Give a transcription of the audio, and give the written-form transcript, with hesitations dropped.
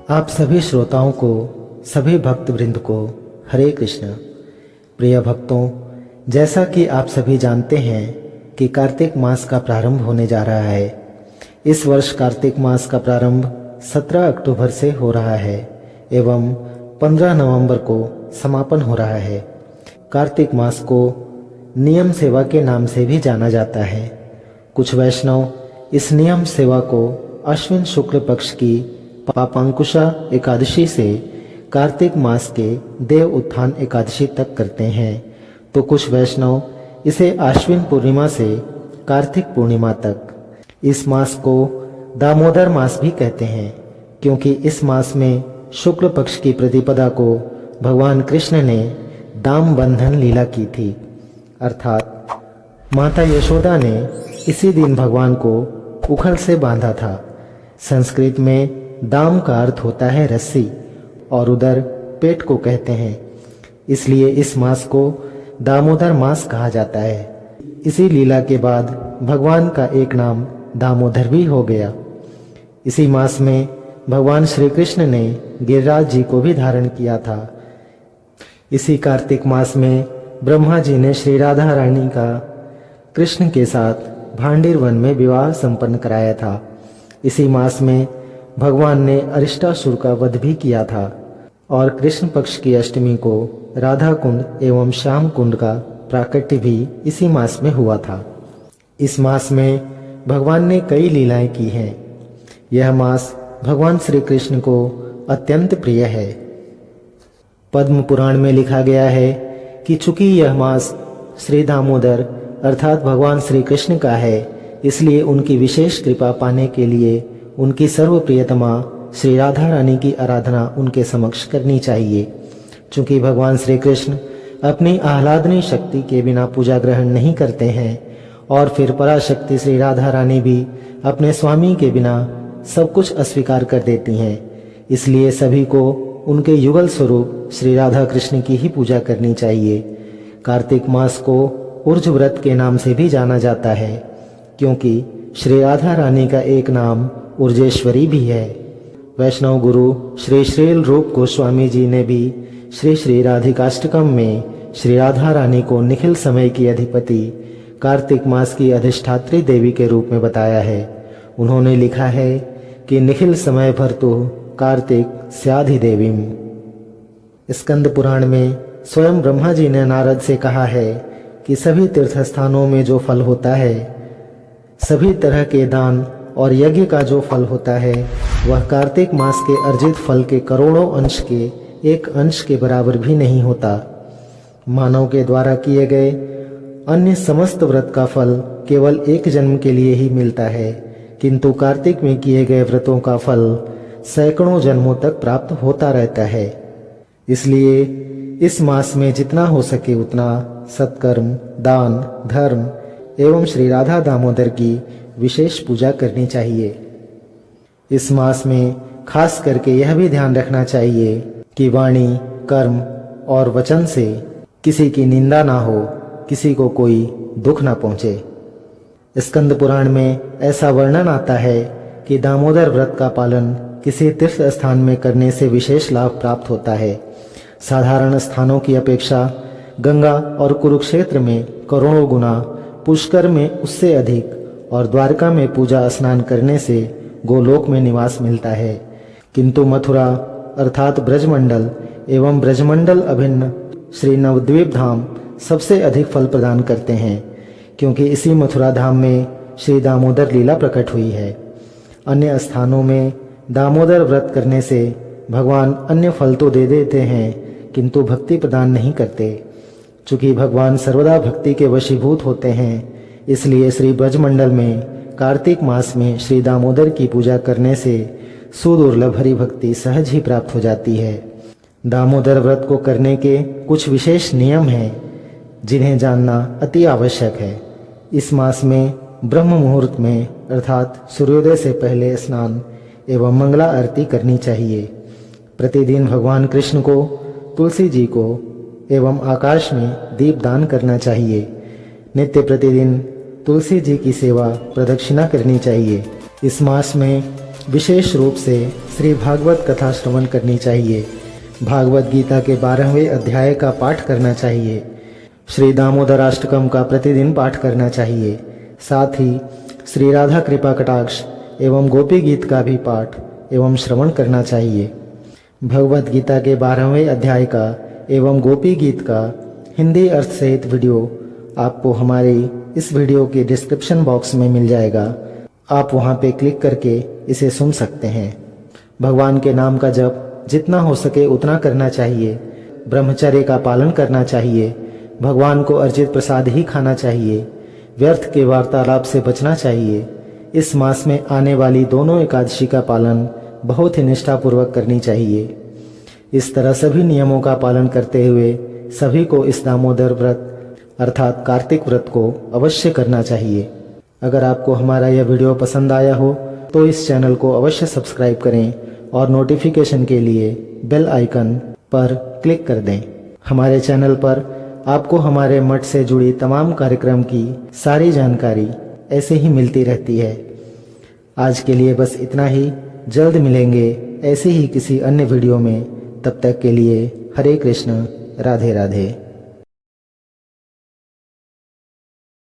आप सभी श्रोताओं को, सभी भक्त वृंद को हरे कृष्ण। प्रिय भक्तों, जैसा कि आप सभी जानते हैं कि कार्तिक मास का प्रारंभ होने जा रहा है। इस वर्ष कार्तिक मास का प्रारंभ 17 अक्टूबर से हो रहा है एवं 15 नवंबर को समापन हो रहा है। कार्तिक मास को नियम सेवा के नाम से भी जाना जाता है। कुछ वैष्णव इस नियम सेवा को अश्विन शुक्ल पक्ष की पापांकुशा एकादशी से कार्तिक मास के देव उत्थान एकादशी तक करते हैं, तो कुछ वैष्णव इसे आश्विन पूर्णिमा से कार्तिक पूर्णिमा तक। इस मास को दामोदर मास भी कहते हैं, क्योंकि इस मास में शुक्ल पक्ष की प्रतिपदा को भगवान कृष्ण ने दाम बंधन लीला की थी, अर्थात माता यशोदा ने इसी दिन भगवान को उखल से बांधा था। संस्कृत में दाम का अर्थ होता है रस्सी और उदर पेट को कहते हैं, इसलिए इस मास को दामोदर मास कहा जाता है। इसी लीला के बाद भगवान का एक नाम दामोदर भी हो गया। इसी मास में भगवान श्री कृष्ण ने गिरिराज जी को भी धारण किया था। इसी कार्तिक मास में ब्रह्मा जी ने श्री राधा रानी का कृष्ण के साथ भांडीर वन में विवाह संपन्न कराया था। इसी मास में भगवान ने अरिष्टासुर का वध भी किया था और कृष्ण पक्ष की अष्टमी को राधा कुंड एवं श्याम कुंड का प्राकट्य भी इसी मास में हुआ था। इस मास में भगवान ने कई लीलाएं की हैं। यह मास भगवान श्री कृष्ण को अत्यंत प्रिय है। पद्म पुराण में लिखा गया है कि चूंकि यह मास श्री दामोदर अर्थात भगवान श्री कृष्ण का है, इसलिए उनकी विशेष कृपा पाने के लिए उनकी सर्वप्रियतमा श्री राधा रानी की आराधना उनके समक्ष करनी चाहिए। चूंकि भगवान श्री कृष्ण अपनी आह्लादनी शक्ति के बिना पूजा ग्रहण नहीं करते हैं और फिर पराशक्ति श्री राधा रानी भी अपने स्वामी के बिना सब कुछ अस्वीकार कर देती हैं, इसलिए सभी को उनके युगल स्वरूप श्री राधा कृष्ण की ही पूजा करनी चाहिए। कार्तिक मास को उर्ज व्रत के नाम से भी जाना जाता है, क्योंकि श्री राधा रानी का एक नाम उर्जेश्वरी भी है। वैष्णव गुरु श्री श्रील रूप गोस्वामी जी ने भी श्री श्री राधिकाष्टकम में श्री राधा रानी को निखिल समय की अधिपति, कार्तिक मास की अधिष्ठात्री देवी के रूप में बताया है। उन्होंने लिखा है कि निखिल समय भर तो कार्तिक स्याधि देवीम। स्कंद पुराण में स्वयं ब्रह्मा जी ने नारद से कहा है कि सभी तीर्थ स्थानों में जो फल होता है, सभी तरह के दान और यज्ञ का जो फल होता है, वह कार्तिक मास के अर्जित फल के करोड़ों अंश के एक अंश के बराबर भी नहीं होता। मानव के द्वारा किए गए अन्य समस्त व्रत का फल केवल एक जन्म के लिए ही मिलता है, किंतु कार्तिक में किए गए व्रतों का फल सैकड़ों जन्मों तक प्राप्त होता रहता है। इसलिए इस मास में जितना हो सके उतना सत्कर्म, दान, धर्म एवं श्री राधा दामोदर की विशेष पूजा करनी चाहिए। इस मास में खास करके यह भी ध्यान रखना चाहिए कि वाणी, कर्म और वचन से किसी की निंदा ना हो, किसी को कोई दुख ना पहुंचे। स्कंद पुराण में ऐसा वर्णन आता है कि दामोदर व्रत का पालन किसी तीर्थ स्थान में करने से विशेष लाभ प्राप्त होता है। साधारण स्थानों की अपेक्षा गंगा और कुरुक्षेत्र में करोड़ों गुना, पुष्कर में उससे अधिक और द्वारका में पूजा स्नान करने से गोलोक में निवास मिलता है। किंतु मथुरा अर्थात ब्रजमंडल एवं ब्रजमंडल अभिन्न श्री नवद्वीप धाम सबसे अधिक फल प्रदान करते हैं, क्योंकि इसी मथुरा धाम में श्री दामोदर लीला प्रकट हुई है। अन्य स्थानों में दामोदर व्रत करने से भगवान अन्य फल तो दे देते हैं, किंतु भक्ति प्रदान नहीं करते। चूंकि भगवान सर्वदा भक्ति के वशीभूत होते हैं, इसलिए श्री ब्रजमंडल में कार्तिक मास में श्री दामोदर की पूजा करने से सुदुर्लभ हरि भक्ति सहज ही प्राप्त हो जाती है। दामोदर व्रत को करने के कुछ विशेष नियम हैं, जिन्हें जानना अति आवश्यक है। इस मास में ब्रह्म मुहूर्त में अर्थात सूर्योदय से पहले स्नान एवं मंगला आरती करनी चाहिए। प्रतिदिन भगवान कृष्ण को, तुलसी जी को एवं आकाश में दीप दान करना चाहिए। नित्य प्रतिदिन तुलसी जी की सेवा प्रदक्षिणा करनी चाहिए। इस मास में विशेष रूप से श्री भागवत कथा श्रवण करनी चाहिए। भागवत गीता के 12वें अध्याय का पाठ करना चाहिए। श्री दामोदर अष्टकम का प्रतिदिन पाठ करना चाहिए। साथ ही श्री राधा कृपा कटाक्ष एवं गोपी गीत का भी पाठ एवं श्रवण करना चाहिए। भगवत गीता के 12वें अध्याय का एवं गोपी गीत का हिंदी अर्थ सहित वीडियो आपको हमारे इस वीडियो के डिस्क्रिप्शन बॉक्स में मिल जाएगा। आप वहां पे क्लिक करके इसे सुन सकते हैं। भगवान के नाम का जप जितना हो सके उतना करना चाहिए। ब्रह्मचर्य का पालन करना चाहिए। भगवान को अर्जित प्रसाद ही खाना चाहिए। व्यर्थ के वार्तालाप से बचना चाहिए। इस मास में आने वाली दोनों एकादशी का पालन बहुत ही निष्ठापूर्वक करनी चाहिए। इस तरह सभी नियमों का पालन करते हुए सभी को इस दामोदर व्रत अर्थात कार्तिक व्रत को अवश्य करना चाहिए। अगर आपको हमारा यह वीडियो पसंद आया हो तो इस चैनल को अवश्य सब्सक्राइब करें और नोटिफिकेशन के लिए बेल आइकन पर क्लिक कर दें। हमारे चैनल पर आपको हमारे मठ से जुड़ी तमाम कार्यक्रम की सारी जानकारी ऐसे ही मिलती रहती है। आज के लिए बस इतना ही। जल्द मिलेंगे ऐसे ही किसी अन्य वीडियो में। तब तक के लिए हरे कृष्ण, राधे राधे।